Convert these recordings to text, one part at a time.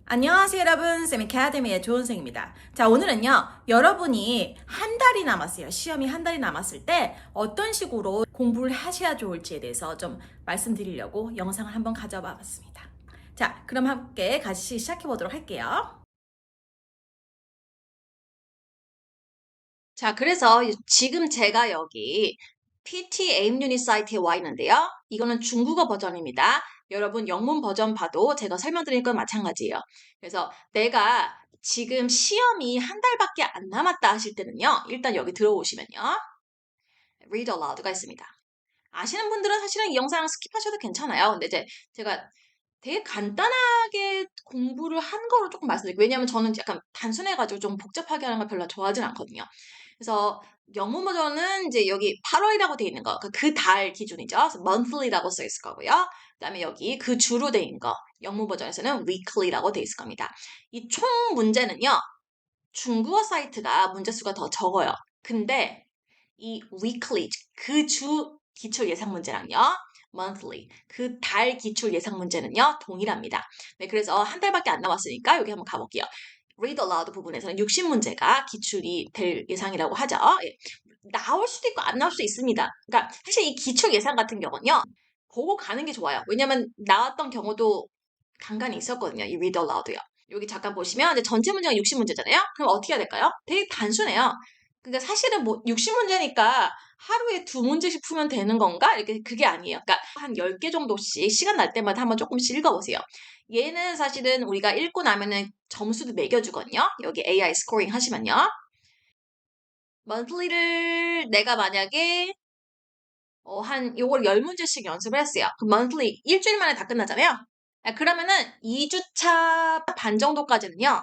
안녕하세요 여러분, 쌤 아카데미의 조은생입니다. 자, 오늘은요 여러분이 한 달이 남았어요. 시험이 한 달이 남았을 때 어떤 식으로 공부를 하셔야 좋을지에 대해서 좀 말씀드리려고 영상을 한번 가져와 봤습니다. 자, 그럼 함께 같이 시작해 보도록 할게요. 자, 그래서 지금 제가 여기 PT 에임 유닛 사이트에 와 있는데요. 이거는 중국어 버전입니다. 여러분 영문 버전 봐도 제가 설명드린 건 마찬가지예요. 그래서 내가 지금 시험이 한 달밖에 안 남았다 하실 때는요. 일단 여기 들어오시면요. Read aloud가 있습니다. 아시는 분들은 사실은 이 영상 스킵하셔도 괜찮아요. 근데 이제 제가 되게 간단하게 공부를 한 거로 조금 말씀드릴게요. 왜냐하면 저는 약간 단순해가지고 좀 복잡하게 하는 걸 별로 좋아하진 않거든요. 그래서 영문 버전은 이제 여기 8월이라고 돼 있는 거, 그 달 기준이죠. 그래서 monthly라고 써 있을 거고요. 그다음에 여기 그 주로 돼 있는 거, 영문 버전에서는 weekly라고 돼 있을 겁니다. 이 총 문제는요, 중국어 사이트가 문제 수가 더 적어요. 근데 이 weekly 그 주 기출 예상 문제랑요. monthly 그 달 기출 예상 문제는요. 동일합니다. 네, 그래서 한 달밖에 안 남았으니까 여기 한번 가볼게요. read aloud 부분에서는 60문제가 기출이 될 예상이라고 하죠. 예. 나올 수도 있고 안 나올 수도 있습니다. 그러니까 사실 이 기출 예상 같은 경우는요. 보고 가는 게 좋아요. 왜냐면 나왔던 경우도 간간히 있었거든요. 이 read aloud요. 여기 잠깐 보시면 이제 전체 문제가 60문제잖아요. 그럼 어떻게 해야 될까요? 되게 단순해요. 그러니까 사실은 뭐 60문제니까 하루에 2문제씩 풀면 되는 건가? 이렇게 그게 아니에요. 그러니까 한 10개 정도씩 시간 날 때마다 한번 조금씩 읽어보세요. 얘는 사실은 우리가 읽고 나면은 점수도 매겨주거든요. 여기 AI 스코링 하시면요. monthly를 내가 만약에 한 요걸 10문제씩 연습을 했어요. 그 monthly 일주일 만에 다 끝나잖아요. 그러면은 2주차 반 정도까지는요.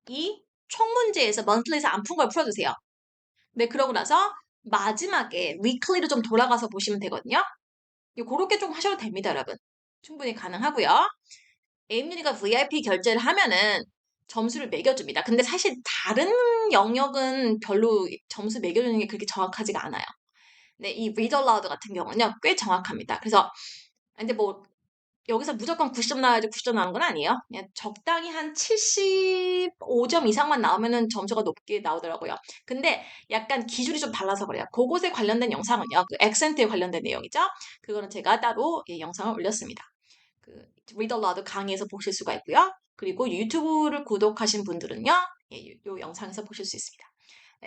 이 총 문제에서 monthly에서 안 푼 걸 풀어주세요. 네, 그러고 나서 마지막에 weekly로 좀 돌아가서 보시면 되거든요. 그렇게 좀 하셔도 됩니다, 여러분. 충분히 가능하고요. 에임윤이가 VIP 결제를 하면은 점수를 매겨줍니다. 근데 사실 다른 영역은 별로 점수 매겨주는 게 그렇게 정확하지가 않아요. 네, 이 read aloud 같은 경우는요, 꽤 정확합니다. 그래서 근데 뭐 여기서 무조건 90점 나와야지 90점 나오는 건 아니에요. 그냥 적당히 한 75점 이상만 나오면은 점수가 높게 나오더라고요. 근데 약간 기준이 좀 달라서 그래요. 그곳에 관련된 영상은요. 그 액센트에 관련된 내용이죠. 그거는 제가 따로 영상을 올렸습니다. 그 Read Aloud 강의에서 보실 수가 있고요. 그리고 유튜브를 구독하신 분들은요. 요 영상에서 보실 수 있습니다.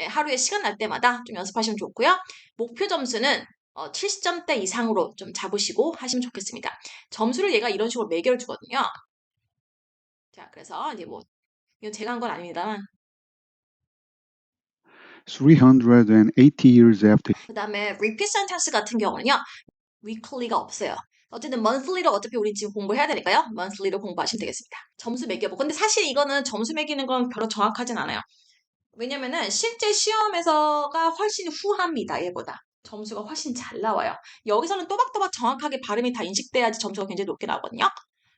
하루에 시간 날 때마다 좀 연습하시면 좋고요. 목표 점수는 70점대 이상으로 좀 잡으시고 하시면 좋겠습니다. 점수를 얘가 이런 식으로 매겨를 주거든요. 자, 그래서 이제 뭐 이건 제가 한 건 아닙니다만 380 years after 그 다음에 repeat sentence 같은 경우는요. weekly가 없어요. 어쨌든 monthly로 어차피 우리 지금 공부를 해야 되니까요. monthly로 공부하시면 되겠습니다. 점수 매겨보고 근데 사실 이거는 점수 매기는 건 별로 정확하진 않아요. 왜냐면은 실제 시험에서가 훨씬 후합니다. 얘보다. 점수가 훨씬 잘 나와요. 여기서는 또박또박 정확하게 발음이 다 인식돼야지 점수가 굉장히 높게 나오거든요.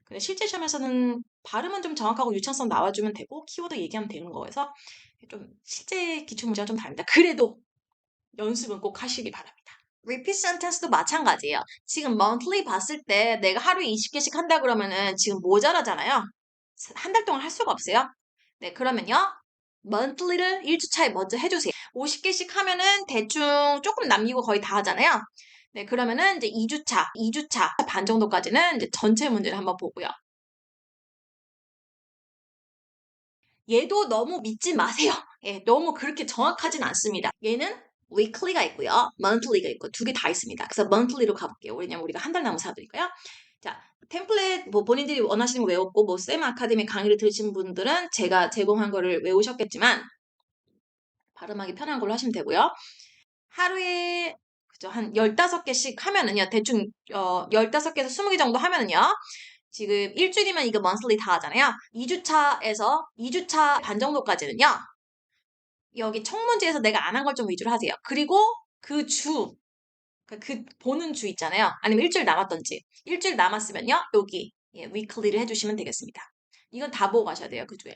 근데 실제 시험에서는 발음은 좀 정확하고 유창성 나와주면 되고 키워드 얘기하면 되는 거여서 좀 실제 기출문제가 좀 다릅니다. 그래도 연습은 꼭 하시기 바랍니다. repeat sentence도 마찬가지예요. 지금 monthly 봤을 때 내가 하루에 20개씩 한다 그러면은 지금 모자라잖아요. 한 달 동안 할 수가 없어요. 네, 그러면요. monthly를 1주차에 먼저 해주세요. 50개씩 하면은 대충 조금 남기고 거의 다 하잖아요. 네, 그러면은 이제 2주차 반 정도까지는 이제 전체 문제를 한번 보고요. 얘도 너무 믿지 마세요. 예, 너무 그렇게 정확하진 않습니다. 얘는 weekly가 있고요. monthly가 있고 두 개 다 있습니다. 그래서 monthly로 가볼게요. 왜냐면 우리가 한 달 남은 사도니까요. 자, 템플릿 뭐 본인들이 원하시는 거 외웠고 뭐 쌤 아카데미 강의를 들으신 분들은 제가 제공한 거를 외우셨겠지만 발음하기 편한 걸로 하시면 되고요. 하루에 그죠? 한 15개씩 하면은요. 대충 15개에서 20개 정도 하면은요. 지금 일주일이면 이거 monthly 다 하잖아요. 2주차에서 2주차 반 정도까지는요. 여기 총 문제에서 내가 안 한 걸 좀 위주로 하세요. 그리고 그 주, 그 보는 주 있잖아요. 아니면 일주일 남았던지. 일주일 남았으면요. 여기 weekly를 해주시면 되겠습니다. 이건 다 보고 가셔야 돼요. 그 주에.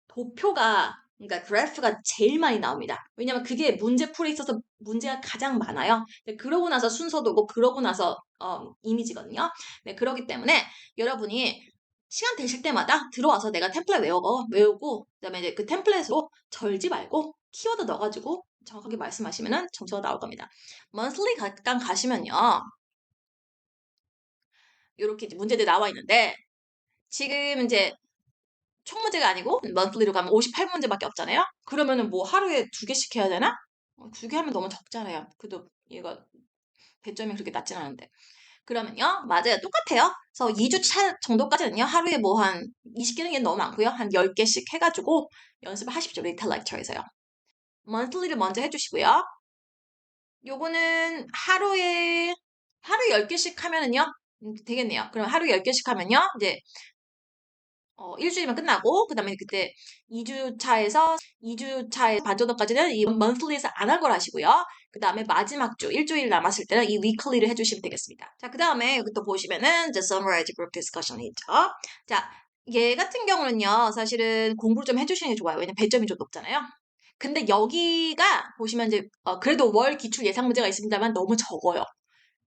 도표가 그러니까 그래프가 제일 많이 나옵니다. 왜냐면 그게 문제풀이에 있어서 문제가 가장 많아요. 그러고 나서 순서도고 그러고 나서 이미지거든요. 네, 그러기 때문에 여러분이 시간 되실 때마다 들어와서 내가 템플릿 외우고 그다음에 이제 그 템플릿으로 절지 말고 키워드 넣어가지고 정확하게 말씀하시면은 점수가 나올 겁니다. monthly 잠깐 가시면요. 이렇게 이제 문제들이 나와 있는데 지금 이제 총 문제가 아니고 monthly로 가면 58문제밖에 없잖아요. 그러면은 뭐 하루에 2개씩 해야 되나? 2개 하면 너무 적잖아요. 그래도 얘가 배점이 그렇게 낮진 않은데. 그러면요. 맞아요. 똑같아요. 그래서 2주 차 정도까지는요. 하루에 뭐 한 20개는 너무 많고요. 한 10개씩 해가지고 연습을 하십시오. 리틀 렉처에서요. monthly를 먼저 해주시고요. 요거는 하루에 10개씩 하면은요. 되겠네요. 그럼 하루에 10개씩 하면요. 이제 일주일이면 끝나고 그다음에 그때 2주차에서 반저도까지는 이 monthly에서 안 할 걸 하시고요. 그다음에 마지막 주 일주일 남았을 때는 이 weekly를 해주시면 되겠습니다. 자, 그다음에 여기 또 보시면은 이제 summarize group discussion 있죠. 자, 얘 같은 경우는요, 사실은 공부를 좀 해주시는 게 좋아요. 왜냐면 배점이 좀 높잖아요. 근데 여기가 보시면 이제 그래도 월 기출 예상 문제가 있습니다만 너무 적어요.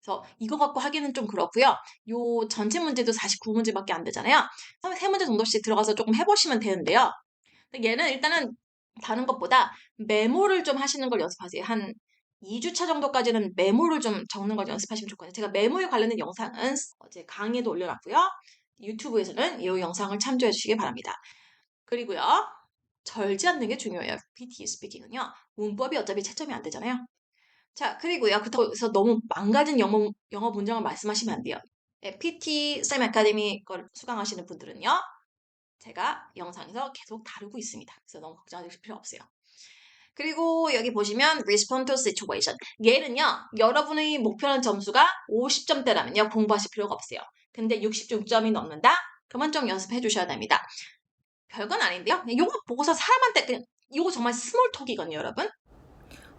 그래서 이거 갖고 하기는 좀 그렇고요. 요 전체 문제도 49문제밖에 안 되잖아요. 3문제 정도씩 들어가서 조금 해보시면 되는데요. 근데 얘는 일단은 다른 것보다 메모를 좀 하시는 걸 연습하세요. 한 2주차 정도까지는 메모를 좀 적는 걸 연습하시면 좋거든요. 제가 메모에 관련된 영상은 어제 강의에도 올려놨고요. 유튜브에서는 이 영상을 참조해 주시기 바랍니다. 그리고요. 절지 않는 게 중요해요. PT 스피킹은요. 문법이 어차피 채점이 안 되잖아요. 자, 그리고요. 그렇다고 해서 너무 망가진 영어 문장을 말씀하시면 안 돼요. PT 쌤 아카데미 걸 수강하시는 분들은요. 제가 영상에서 계속 다루고 있습니다. 그래서 너무 걱정하실 필요 없어요. 그리고 여기 보시면 respond to situation. 얘는요. 여러분의 목표는 점수가 50점대라면요. 공부하실 필요가 없어요. 근데 66점이 넘는다? 그만 좀 연습해 주셔야 됩니다. 별건 아닌데요. 요거 보고서 사람한테 그냥 이거 정말 스몰톡이거든요, 여러분.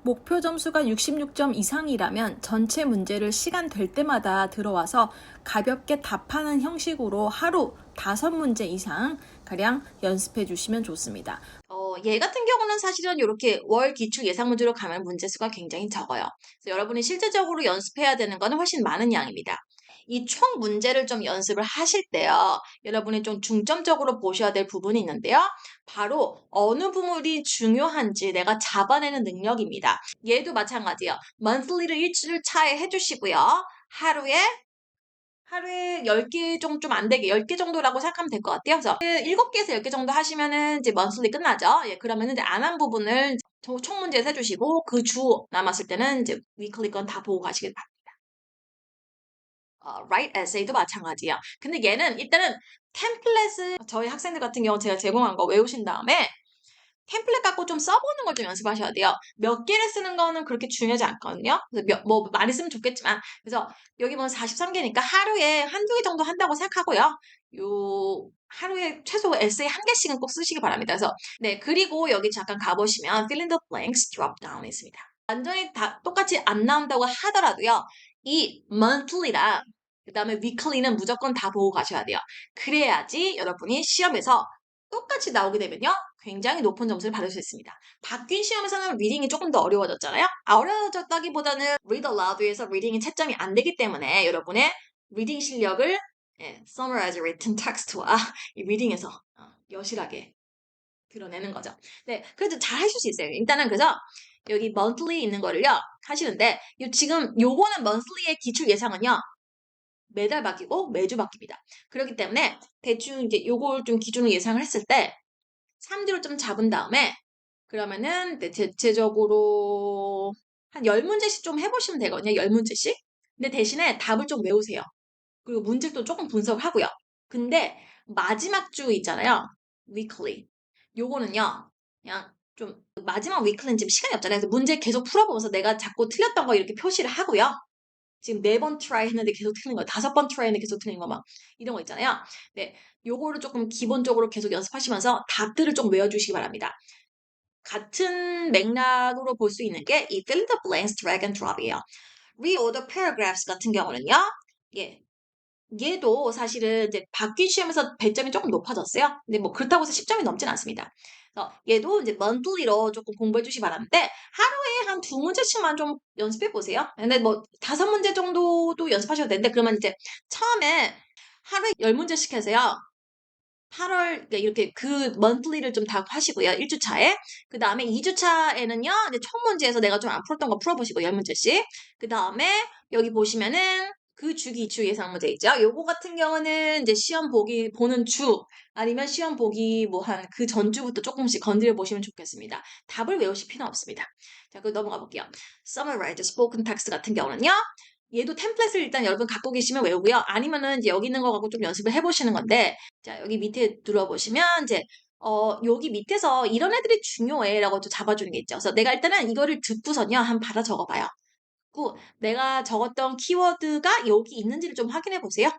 목표 점수가 66점 이상이라면 전체 문제를 시간 될 때마다 들어와서 가볍게 답하는 형식으로 하루 5문제 이상 가량 연습해 주시면 좋습니다. 얘 같은 경우는 사실은 이렇게 월 기출 예상 문제로 가면 문제 수가 굉장히 적어요. 그래서 여러분이 실제적으로 연습해야 되는 거는 훨씬 많은 양입니다. 이 총 문제를 좀 연습을 하실 때요. 여러분이 좀 중점적으로 보셔야 될 부분이 있는데요. 바로 어느 부분이 중요한지 내가 잡아내는 능력입니다. 얘도 마찬가지예요. monthly를 일주일 차에 해주시고요. 하루에 10개 정도 좀 안 되게 10개 정도라고 생각하면 될 것 같아요. 그래서 7개에서 10개 정도 하시면은 이제 monthly 끝나죠. 예, 그러면은 이제 안 한 부분을 총 문제에서 해주시고 그 주 남았을 때는 이제 weekly 건 다 보고 가시길 바랍니다. write essay도 마찬가지야. 근데 얘는 일단은 템플릿을 저희 학생들 같은 경우 제가 제공한 거 외우신 다음에 템플릿 갖고 좀 써보는 걸 좀 연습하셔야 돼요. 몇 개를 쓰는 거는 그렇게 중요하지 않거든요. 그래서 뭐 많이 쓰면 좋겠지만 그래서 여기 보면 43개니까 하루에 한두 개 정도 한다고 생각하고요. 하루에 최소 에세이 1개씩은 꼭 쓰시기 바랍니다. 그래서 네, 그리고 여기 잠깐 가보시면 fill in the blanks drop down 있습니다. 완전히 다 똑같이 안 나온다고 하더라도요. 이 monthly랑 그다음에 weekly는 무조건 다 보고 가셔야 돼요. 그래야지 여러분이 시험에서 똑같이 나오게 되면요. 굉장히 높은 점수를 받을 수 있습니다. 바뀐 시험에서는 리딩이 조금 더 어려워졌잖아요. 어려워졌다기보다는 read aloud에서 리딩이 채점이 안 되기 때문에 여러분의 리딩 실력을 summarize written text와 이 리딩에서 여실하게 드러내는 거죠. 네, 그래도 잘 하실 수 있어요. 일단은 그래서 여기 monthly 있는 거를요 하시는데 지금 요거는 monthly의 기출 예상은요 매달 바뀌고 매주 바뀝니다. 그렇기 때문에 대충 이제 요걸 좀 기준으로 예상을 했을 때 3주를 좀 잡은 다음에 그러면은 대체적으로 한 10문제씩 좀 해보시면 되거든요. 10문제씩. 근데 대신에 답을 좀 외우세요. 그리고 문제도 조금 분석을 하고요. 근데 마지막 주 있잖아요. weekly. 요거는요. 그냥 좀 마지막 weekly는 지금 시간이 없잖아요. 그래서 문제 계속 풀어보면서 내가 자꾸 틀렸던 거 이렇게 표시를 하고요. 지금 4번 트라이 했는데 계속 틀린 거, 5번 트라이 했는데 계속 틀린 거 막 이런 거 있잖아요. 네, 요거를 조금 기본적으로 계속 연습하시면서 답들을 좀 외워주시기 바랍니다. 같은 맥락으로 볼 수 있는 게 이 fill in the blanks drag and drop이에요. reorder paragraphs 같은 경우는요. 예, 얘도 사실은 이제 바뀐 시험에서 배점이 조금 높아졌어요. 근데 뭐 그렇다고 해서 10점이 넘진 않습니다. 그래서 얘도 이제 monthly로 조금 공부해 주시기 바라는데 하루에 한 2문제씩만 좀 연습해 보세요. 근데 뭐 5문제 정도도 연습하셔도 되는데 그러면 이제 처음에 하루에 10문제씩 해서요. 8월 그러니까 이렇게 그 monthly를 좀 다 하시고요. 1주차에. 그 다음에 2주차에는요. 이제 첫 문제에서 내가 좀 안 풀었던 거 풀어보시고 10문제씩. 그 다음에 여기 보시면은 그 주기 주 예상 문제 있죠. 요거 같은 경우는 이제 시험 보는 주 아니면 시험 보기 뭐 한 그 전주부터 조금씩 건드려 보시면 좋겠습니다. 답을 외우실 필요는 없습니다. 자, 그 넘어가 볼게요. Summarize spoken text 같은 경우는요. 얘도 템플릿을 일단 여러분 갖고 계시면 외우고요. 아니면은 이제 여기 있는 거 갖고 좀 연습을 해보시는 건데, 자, 여기 밑에 들어보시면 이제 여기 밑에서 이런 애들이 중요해라고 좀 잡아주는 게 있죠. 그래서 내가 일단은 이거를 듣고선요, 한번 받아 적어봐요. 그 내가 적었던 키워드가 여기 있는지를 좀 확인해 보세요.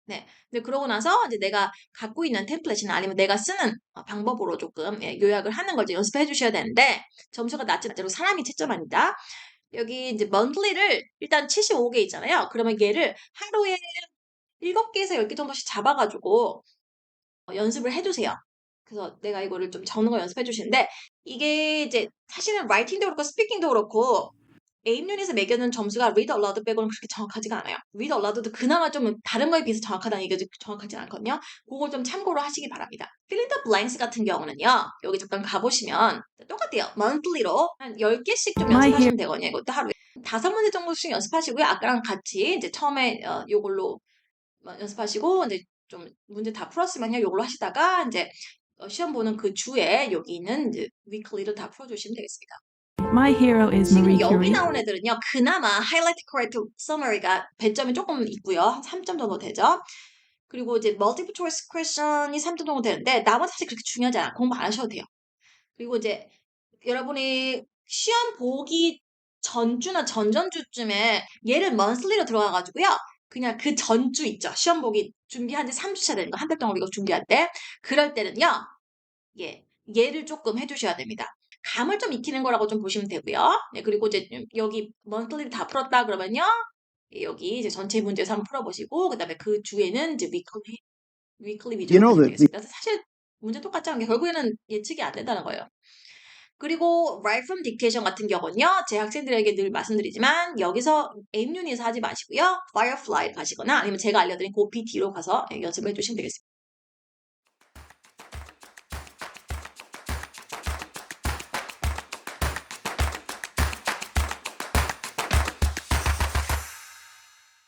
네. 근데 그러고 나서 이제 내가 갖고 있는 템플릿이나 아니면 내가 쓰는 방법으로 조금 요약을 하는 걸 이제 연습해 주셔야 되는데, 점수가 낮지 낮지로 사람이 채점합니다. 여기 이제 monthly를 일단 75개 있잖아요. 그러면 얘를 하루에 7개에서 10개 정도씩 잡아가지고 연습을 해주세요. 그래서 내가 이거를 좀 적는 거 연습해 주시는데 이게 이제 사실은 라이팅도 그렇고 스피킹도 그렇고 에임윤에서 매겨는 점수가 read aloud 빼고는 그렇게 정확하지가 않아요. read aloud도 그나마 좀 다른 거에 비해서 정확하다는 얘기가 정확하지 않거든요. 그걸 좀 참고로 하시기 바랍니다. fill in the blanks 같은 경우는요. 여기 잠깐 가보시면 똑같아요. monthly로 한 10개씩 좀 연습하시면 되거든요. 이것도 하루에 5문제 정도씩 연습하시고요. 아까랑 같이 이제 처음에 요걸로 연습하시고 이제 좀 문제 다 풀었으면요. 요걸로 하시다가 이제 시험 보는 그 주에 여기 있는 이제 weekly를 다 풀어주시면 되겠습니다. My hero is 지금 Marie 여기 Curie. 나온 애들은요. 그나마 highlight correct summary가 배점이 조금 있고요. 한 3점 정도 되죠. 그리고 이제 multiple choice question이 3점 정도 되는데 나머지 사실 그렇게 중요하지 않아요. 공부 안 하셔도 돼요. 그리고 이제 여러분이 시험 보기 전주나 전전주쯤에 얘를 monthly로 들어가가지고요. 그냥 그 전주 있죠. 시험 보기 준비한 지 3주차 되는 거. 한 달 동안 우리가 준비할 때. 그럴 때는요. 얘를 조금 해주셔야 됩니다. 감을 좀 익히는 거라고 좀 보시면 되고요. 네, 그리고 이제 여기 monthly를 다 풀었다 그러면요. 여기 이제 전체 문제에서 한번 풀어보시고, 그 다음에 그 주에는 이제 weekly 위주로 하시면 되겠습니다. 사실 문제 똑같지 않은 게 결국에는 예측이 안 된다는 거예요. 그리고 write from dictation 같은 경우는요. 제 학생들에게 늘 말씀드리지만 여기서 aim윤에서 하지 마시고요. firefly 가시거나 아니면 제가 알려드린 그 PT로 가서 연습을 해주시면 되겠습니다.